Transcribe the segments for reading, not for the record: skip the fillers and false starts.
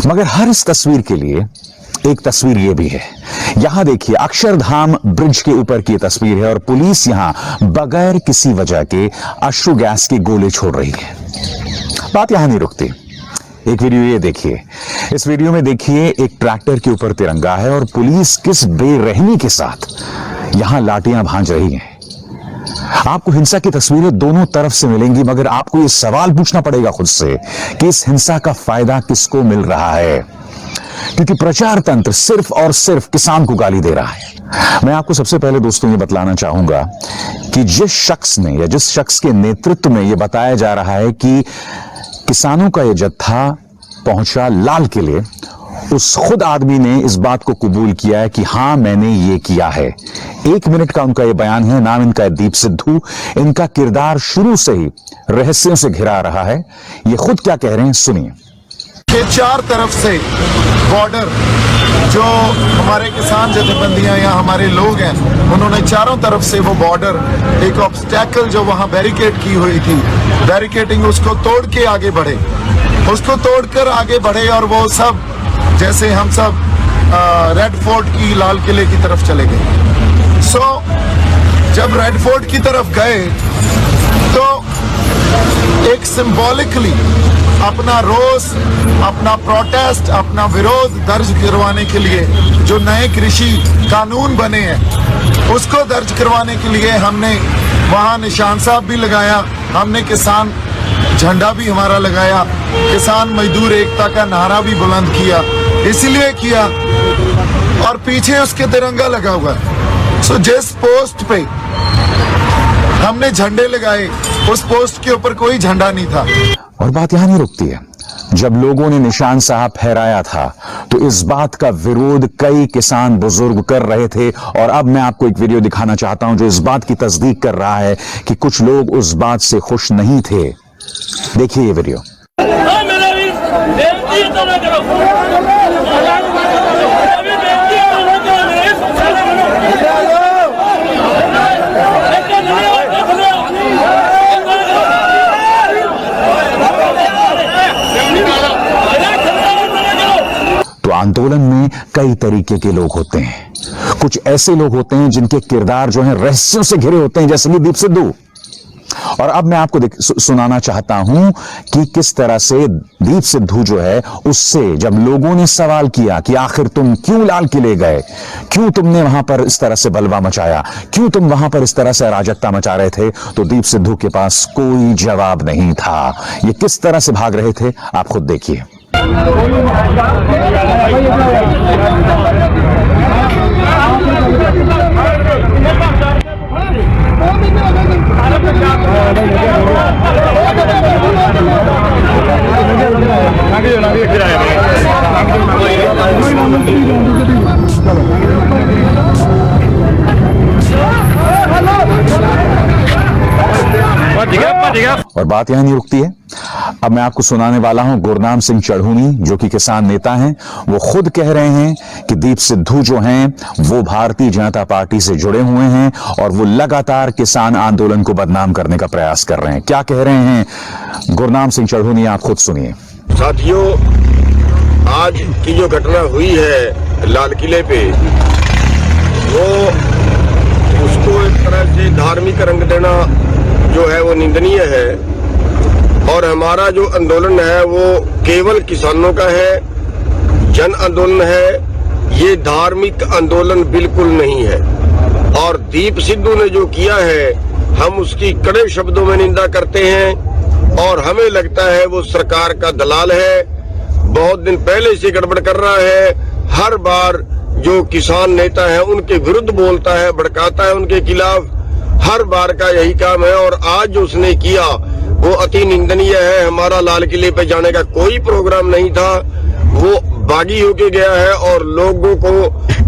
मगर हर इस तस्वीर के लिए एक तस्वीर ये भी है। यहां देखिए, अक्षरधाम ब्रिज के ऊपर की तस्वीर है और पुलिस यहां बगैर किसी वजह के अश्रु गैस के गोले छोड़ रही है। बात यहां नहीं रुकती। एक वीडियो ये देखिए। इस वीडियो में देखिए, एक ट्रैक्टर के ऊपर तिरंगा है और पुलिस किस बेरहमी के साथ यहां लाठियां भांज रही है। आपको हिंसा की तस्वीरें दोनों तरफ से मिलेंगी, मगर आपको यह सवाल पूछना पड़ेगा खुद से कि इस हिंसा का फायदा किसको मिल रहा है, क्योंकि प्रचार तंत्र सिर्फ और सिर्फ किसान को गाली दे रहा है। मैं आपको सबसे पहले दोस्तों ये बतलाना चाहूंगा कि जिस शख्स ने या जिस शख्स के नेतृत्व में यह बताया जा रहा है कि किसानों का यह जत्था पहुंचा लाल किले, उस खुद आदमी ने इस बात को कबूल किया है कि हां मैंने ये किया है। 1 मिनट का उनका ये बयान है। नाम इनका है दीप सिद्धू। इनका किरदार शुरू से ही रहस्यों से घिरा रहा है। ये खुद क्या कह रहे हैं, सुनिए। के 4 तरफ से बॉर्डर, जो हमारे किसान जथेबंदियां या हमारे लोग हैं, उन्होंने चारों तरफ से वो बॉर्डर, एक ऑब्स्टैकल जो वहां बैरिकेड की हुई थी, बैरिकेडिंग, उसको तोड़ के आगे बढ़े, उसको तोड़कर आगे बढ़े और वो सब जैसे हम सब रेड फोर्ट की लाल किले की तरफ चले गए। जब रेड फोर्ट की तरफ गए तो एक सिंबॉलिकली अपना रोष, अपना प्रोटेस्ट, अपना विरोध दर्ज करवाने के लिए जो नए कृषि कानून बने हैं उसको दर्ज करवाने के लिए हमने वहाँ निशान साहब भी लगाया, हमने किसान झंडा भी हमारा लगाया, किसान मजदूर एकता का नारा भी बुलंद किया। इसलिए किया और पीछे उसके तिरंगा लगा हुआ है। जिस पोस्ट पे हमने झंडे लगाए उस पोस्ट के ऊपर कोई झंडा नहीं था। और बात यहां नहीं रुकती है। जब लोगों ने निशान साहब फहराया था तो इस बात का विरोध कई किसान बुजुर्ग कर रहे थे। और अब मैं आपको एक वीडियो दिखाना चाहता हूं जो इस बात की तस्दीक कर रहा है कि कुछ लोग उस बात से खुश नहीं थे। देखिए ये वीडियो। तो आंदोलन में कई तरीके के लोग होते हैं। कुछ ऐसे लोग होते हैं जिनके किरदार जो हैं रहस्यों से घिरे होते हैं, जैसे कि दीप सिद्धू। और अब मैं आपको सुनाना चाहता हूं कि किस तरह से दीप सिद्धू जो है, उससे जब लोगों ने सवाल किया कि आखिर तुम क्यों लाल किले गए, क्यों तुमने वहां पर इस तरह से बलवा मचाया, क्यों तुम वहां पर इस तरह से अराजकता मचा रहे थे, तो दीप सिद्धू के पास कोई जवाब नहीं था। ये किस तरह से भाग रहे थे आप खुद देखिए। और बात यहां नहीं रुकती है। अब मैं आपको सुनाने वाला हूं गुरनाम सिंह चढ़ूनी, जो कि किसान नेता हैं। वो खुद कह रहे हैं कि दीप सिद्धू जो हैं वो भारतीय जनता पार्टी से जुड़े हुए हैं और वो लगातार किसान आंदोलन को बदनाम करने का प्रयास कर रहे हैं। क्या कह रहे हैं गुरनाम सिंह चढ़ूनी, आप खुद सुनिए। साथियों, आज की जो घटना हुई है लाल किले पे, वो उसको एक तरह से धार्मिक रंग देना जो है वो निंदनीय है। और हमारा जो आंदोलन है वो केवल किसानों का है, जन आंदोलन है, ये धार्मिक आंदोलन बिल्कुल नहीं है। और दीप सिद्धू ने जो किया है हम उसकी कड़े शब्दों में निंदा करते हैं और हमें लगता है वो सरकार का दलाल है। बहुत दिन पहले से गड़बड़ कर रहा है। हर बार जो किसान नेता है उनके विरुद्ध बोलता है, भड़काता है उनके खिलाफ। हर बार का यही काम है और आज जो उसने किया वो अति निंदनीय है। हमारा लाल किले पे जाने का कोई प्रोग्राम नहीं था, वो बागी होके गया है और लोगों को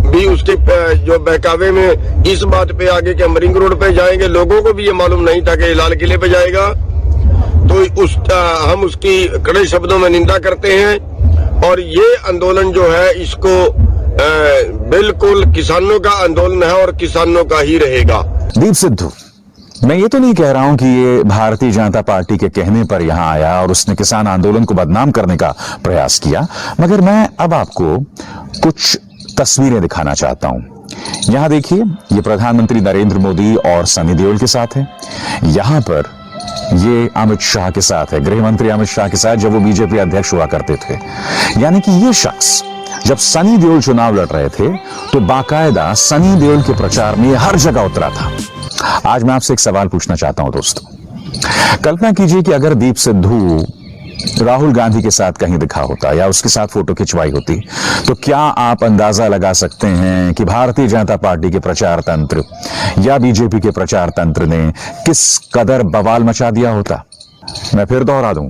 भी उसके जो बहकावे में इस बात पे आगे कि हम रिंग रोड पे जाएंगे, लोगों को भी ये मालूम नहीं था कि लाल किले पे जाएगा। तो हम उसकी कड़े शब्दों में निंदा करते हैं और ये आंदोलन जो है इसको बिल्कुल किसानों का आंदोलन है और किसानों का ही रहेगा। दीप सिद्धू मैं ये तो नहीं कह रहा हूं कि ये भारतीय जनता पार्टी के कहने पर यहां आया और उसने किसान आंदोलन को बदनाम करने का प्रयास किया, मगर मैं अब आपको कुछ तस्वीरें दिखाना चाहता हूं। यहां देखिए, ये प्रधानमंत्री नरेंद्र मोदी और सनी देओल के साथ है। यहां पर ये अमित शाह के साथ है, गृह मंत्री अमित शाह के साथ, जब वो बीजेपी अध्यक्ष हुआ करते थे। यानी कि ये शख्स जब सनी देओल चुनाव लड़ रहे थे तो बाकायदा सनी देओल के प्रचार में हर जगह उतरा था। आज मैं आपसे एक सवाल पूछना चाहता हूं दोस्तों। कल्पना कीजिए कि अगर दीप सिद्धू राहुल गांधी के साथ कहीं दिखा होता या उसके साथ फोटो खिंचवाई होती, तो क्या आप अंदाजा लगा सकते हैं कि भारतीय जनता पार्टी के प्रचार तंत्र या बीजेपी के प्रचार तंत्र ने किस कदर बवाल मचा दिया होता? मैं फिर दोहरा दूं,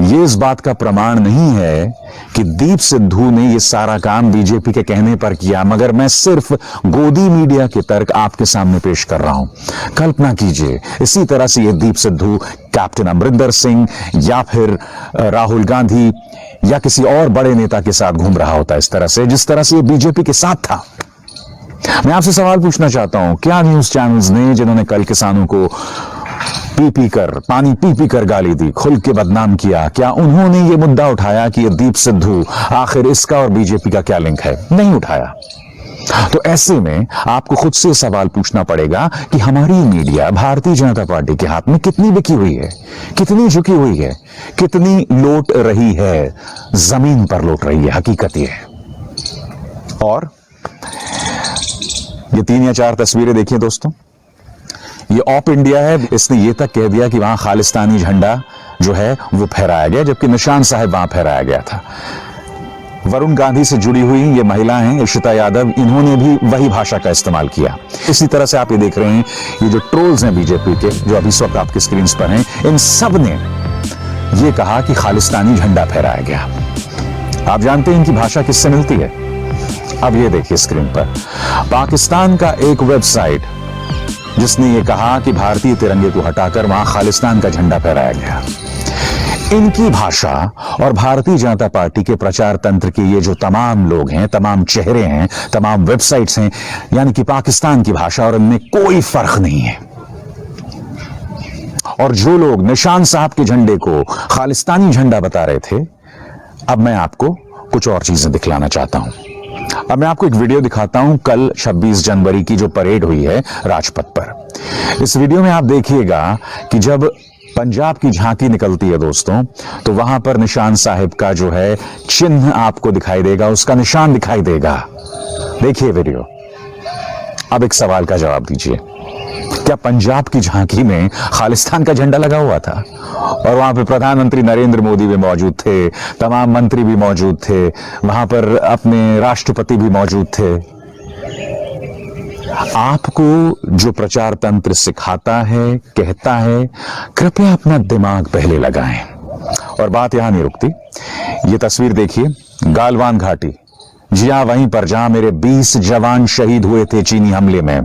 ये इस बात का प्रमाण नहीं है कि दीप सिद्धू ने ये सारा काम बीजेपी के कहने पर किया, मगर मैं सिर्फ गोदी मीडिया के तर्क आपके सामने पेश कर रहा हूं। कल्पना कीजिए इसी तरह से ये दीप सिद्धू कैप्टन अमरिंदर सिंह या फिर राहुल गांधी या किसी और बड़े नेता के साथ घूम रहा होता, इस तरह से जिस तरह से ये बीजेपी के साथ था। मैं आपसे सवाल पूछना चाहता हूं, क्या न्यूज चैनल्स ने जिन्होंने कल किसानों को पानी पी कर गाली दी, खुल के बदनाम किया, क्या उन्होंने ये मुद्दा उठाया कि ये दीप सिद्धू आखिर इसका और बीजेपी का क्या लिंक है? नहीं उठाया। तो ऐसे में आपको खुद से सवाल पूछना पड़ेगा कि हमारी मीडिया भारतीय जनता पार्टी के हाथ में कितनी बिकी हुई है, कितनी झुकी हुई है, कितनी लौट रही है, जमीन पर लौट रही है। हकीकत ये है। और ये 3 या 4 तस्वीरें देखिए दोस्तों। ये ऑप इंडिया है, इसने ये तक कह दिया कि वहां खालिस्तानी झंडा जो है वो फहराया गया, जबकि निशान साहब वहां फहराया गया था। वरुण गांधी से जुड़ी हुई ये महिला हैं इशिता यादव, इन्होंने भी वही भाषा का इस्तेमाल किया। इसी तरह से आप ये देख रहे हैं, ये जो ट्रोल्स हैं बीजेपी के जो अभी इस वक्त आपकी स्क्रीन पर हैं, इन सब ने ये कहा कि खालिस्तानी झंडा फहराया गया। आप जानते हैं इनकी भाषा किससे मिलती है? अब ये देखिए स्क्रीन पर, पाकिस्तान का एक वेबसाइट जिसने ये कहा कि भारतीय तिरंगे को हटाकर वहां खालिस्तान का झंडा फहराया गया। इनकी भाषा और भारतीय जनता पार्टी के प्रचार तंत्र के ये जो तमाम लोग हैं, तमाम चेहरे हैं, तमाम वेबसाइट्स हैं, यानी कि पाकिस्तान की भाषा और इनमें कोई फर्क नहीं है। और जो लोग निशान साहब के झंडे को खालिस्तानी झंडा बता रहे थे, अब मैं आपको कुछ और चीजें दिखलाना चाहता हूं। अब मैं आपको एक वीडियो दिखाता हूं, कल 26 जनवरी की जो परेड हुई है राजपथ पर। इस वीडियो में आप देखिएगा कि जब पंजाब की झांकी निकलती है दोस्तों, तो वहां पर निशान साहिब का जो है चिन्ह आपको दिखाई देगा, उसका निशान दिखाई देगा। देखिए वीडियो। अब एक सवाल का जवाब दीजिए, क्या पंजाब की झांकी में खालिस्तान का झंडा लगा हुआ था? और वहां पे प्रधानमंत्री नरेंद्र मोदी भी मौजूद थे, तमाम मंत्री भी मौजूद थे, वहां पर अपने राष्ट्रपति भी मौजूद थे। आपको जो प्रचार तंत्र सिखाता है, कहता है, कृपया अपना दिमाग पहले लगाएं। और बात यहां नहीं रुकती। ये तस्वीर देखिए, गालवान घाटी, जी हां, वहीं पर जहां मेरे 20 जवान शहीद हुए थे चीनी हमले में।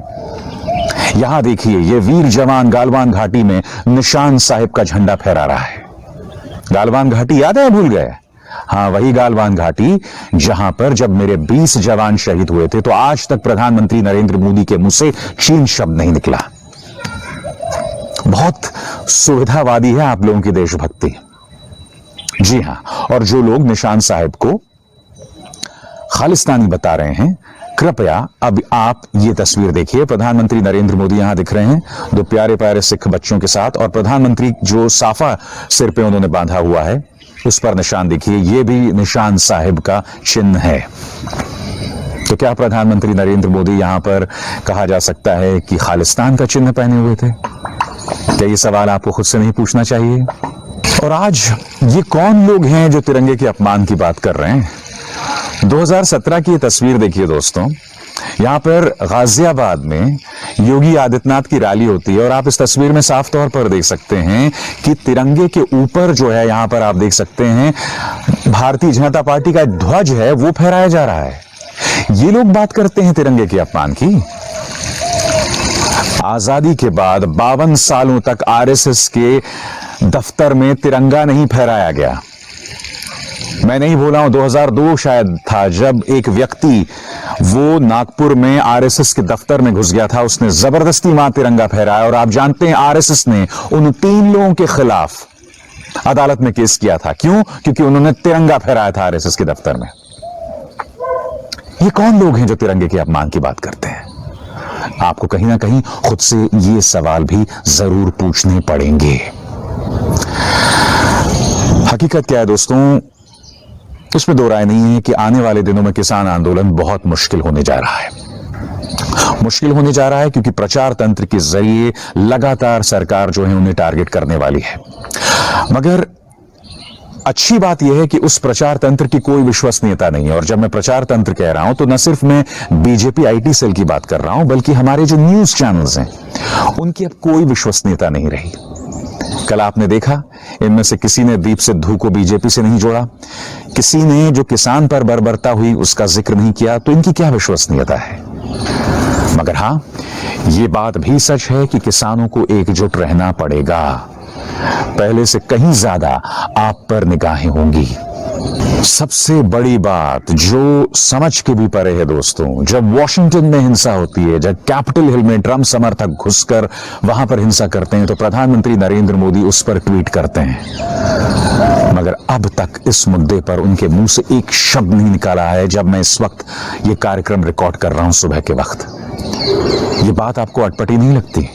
यहां देखिए, ये वीर जवान गालवान घाटी में निशान साहिब का झंडा फहरा रहा है। गालवान घाटी याद है? भूल गए? हाँ, वही गालवान घाटी जहां पर जब मेरे 20 जवान शहीद हुए थे, तो आज तक प्रधानमंत्री नरेंद्र मोदी के मुंह से चीन शब्द नहीं निकला। बहुत सुविधावादी है आप लोगों की देशभक्ति। जी हां, और जो लोग निशान साहिब को खालिस्तानी बता रहे हैं, कृपया अब आप ये तस्वीर देखिए। प्रधानमंत्री नरेंद्र मोदी यहां दिख रहे हैं, 2 प्यारे प्यारे सिख बच्चों के साथ, और प्रधानमंत्री जो साफा सिर पे उन्होंने बांधा हुआ है, उस पर निशान देखिए, ये भी निशान साहिब का चिन्ह है। तो क्या प्रधानमंत्री नरेंद्र मोदी यहां पर कहा जा सकता है कि खालिस्तान का चिन्ह पहने हुए थे? क्या ये सवाल आपको खुद से नहीं पूछना चाहिए? और आज ये कौन लोग हैं जो तिरंगे के अपमान की बात कर रहे हैं? 2017 की ये तस्वीर देखिए दोस्तों। यहां पर गाजियाबाद में योगी आदित्यनाथ की रैली होती है, और आप इस तस्वीर में साफ तौर पर देख सकते हैं कि तिरंगे के ऊपर जो है, यहां पर आप देख सकते हैं भारतीय जनता पार्टी का ध्वज है, वो फहराया जा रहा है। ये लोग बात करते हैं तिरंगे के अपमान की। आजादी के बाद 52 सालों तक आरएसएस के दफ्तर में तिरंगा नहीं फहराया गया। मैं नहीं बोला हूं, 2002 शायद था जब एक व्यक्ति वो नागपुर में आरएसएस के दफ्तर में घुस गया था। उसने जबरदस्ती वहां तिरंगा फहराया और आप जानते हैं आरएसएस ने उन 3 लोगों के खिलाफ अदालत में केस किया था। क्यों? क्योंकि उन्होंने तिरंगा फहराया था आरएसएस के दफ्तर में। ये कौन लोग हैं जो तिरंगे के अपमान की बात करते हैं? आपको कहीं ना कहीं खुद से ये सवाल भी जरूर पूछने पड़ेंगे। हकीकत क्या है दोस्तों, इसमें दो राय नहीं है कि आने वाले दिनों में किसान आंदोलन बहुत मुश्किल होने जा रहा है। मुश्किल होने जा रहा है क्योंकि प्रचार तंत्र के जरिए लगातार सरकार जो है उन्हें टारगेट करने वाली है। मगर अच्छी बात यह है कि उस प्रचार तंत्र की कोई विश्वसनीयता नहीं है। और जब मैं प्रचार तंत्र कह रहा हूं तो न सिर्फ मैं बीजेपी आईटी सेल की बात कर रहा हूं, बल्कि हमारे जो न्यूज चैनल्स हैं उनकी अब कोई विश्वसनीयता नहीं रही। कल आपने देखा इनमें से किसी ने दीप सिद्धू को बीजेपी से नहीं जोड़ा, किसी ने जो किसान पर बर्बरता हुई उसका जिक्र नहीं किया, तो इनकी क्या विश्वसनीयता है? मगर हां, यह बात भी सच है कि किसानों को एकजुट रहना पड़ेगा। पहले से कहीं ज्यादा आप पर निगाहें होंगी। सबसे बड़ी बात जो समझ के भी परे है दोस्तों, जब वॉशिंगटन में हिंसा होती है, जब कैपिटल हिल में ट्रंप समर्थक घुसकर वहां पर हिंसा करते हैं तो प्रधानमंत्री नरेंद्र मोदी उस पर ट्वीट करते हैं। मगर अब तक इस मुद्दे पर उनके मुंह से एक शब्द नहीं निकाला है। जब मैं इस वक्त ये कार्यक्रम रिकॉर्ड कर रहा हूं सुबह के वक्त, ये बात आपको अटपटी नहीं लगती?